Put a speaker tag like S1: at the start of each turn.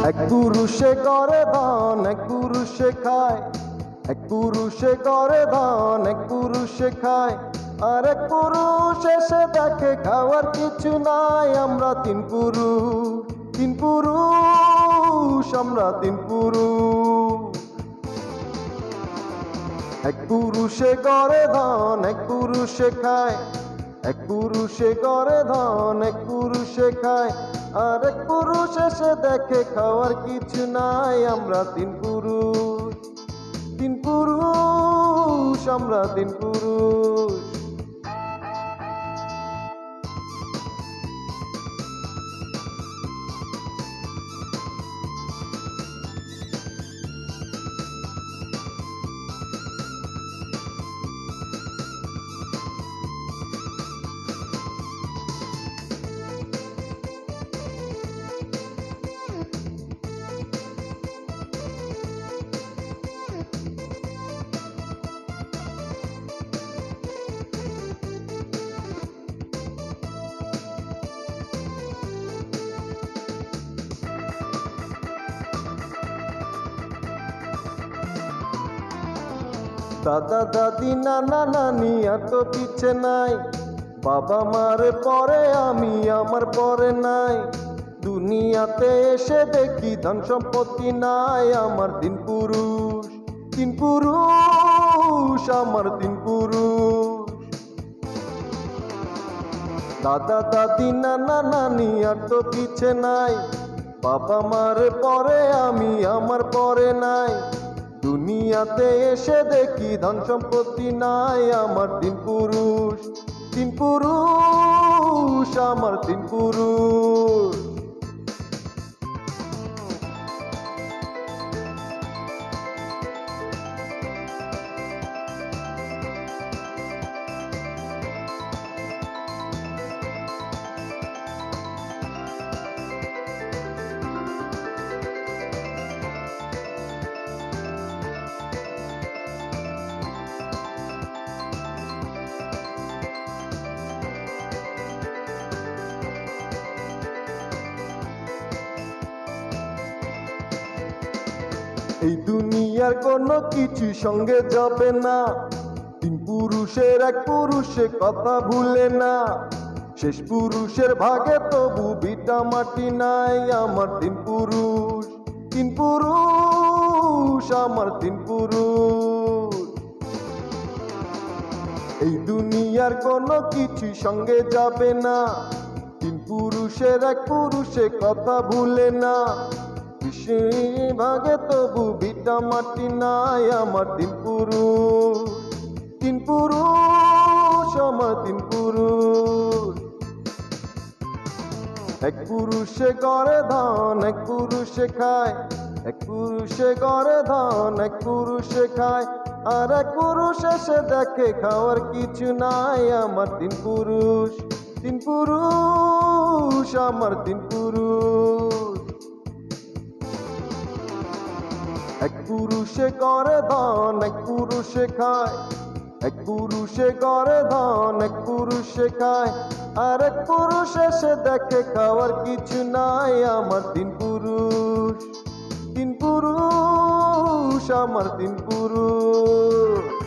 S1: এক পুরুষে করে ধান এক পুরুষে খায়, এক পুরুষে করে ধান এক পুরুষে খায়, আর এক পুরুষ এসে দেখে খাওয়ার কিছু নাই। আমরা তিন পুরুষ, তিন পুরুষ, আমরা তিন পুরুষ। এক পুরুষে করে ধান এক পুরুষে খায়, এক পুরুষে করে ধান এক পুরুষে খায়, আর এক পুরুষ এসে দেখে খাওয়ার কিছু নাই। আমরা তিন পুরুষ, তিন পুরুষ, আমরা তিন পুরুষ। দাদা দাদি নানা নানি আর তো পিছে নাই, বাবা মার পরে আমি আমার পরে নাই। দুনিয়াতে এসে দেখি ধন সম্পত্তি নাই। আমার তিন পুরুষ, তিন পুরুষ, আমার তিন পুরুষ। দাদা দাদি নানা নানি আর তো পিছে নাই, বাবা মার পরে আমি আমার পরে নাই। দুনিয়াতে এসে দেখি ধন সম্পত্তি নাই। আমার তিন পুরুষ, তিন পুরুষ, আমার তিন পুরুষ। এই দুনিয়ার কোনো কিছু সঙ্গে যাবে না, তিন পুরুষের এক পুরুষে কথা ভুলে না। শেষ পুরুষের ভাগে তবু ভিটা মাটি নাই। আমার তিন পুরুষ, তিন পুরুষ, আমার তিন পুরুষ। এই দুনিয়ার কোনো কিছু সঙ্গে যাবে না, তিন পুরুষের এক পুরুষে কথা ভুলে না। ভাগে তবু ভিটা মাটি নাই। আমার তিন পুরুষ, তিন পুরুষ, আমার তিন পুরুষ। এক পুরুষে করে ধান এক পুরুষে খায়, এক পুরুষে করে ধান এক পুরুষে খায়, আর এক পুরুষ এসে দেখে খাওয়ার কিছু নাই। আমার তিন পুরুষ, তিন পুরুষ, আমার তিন পুরুষ। এক পুরুষে করে ধান এক পুরুষে খায়, এক পুরুষে করে ধান এক পুরুষে খায়, আর এক পুরুষ এসে দেখে খাওয়ার কিছু নাই। আমার তিন পুরুষ, তিন পুরুষ, আমার তিন পুরুষ।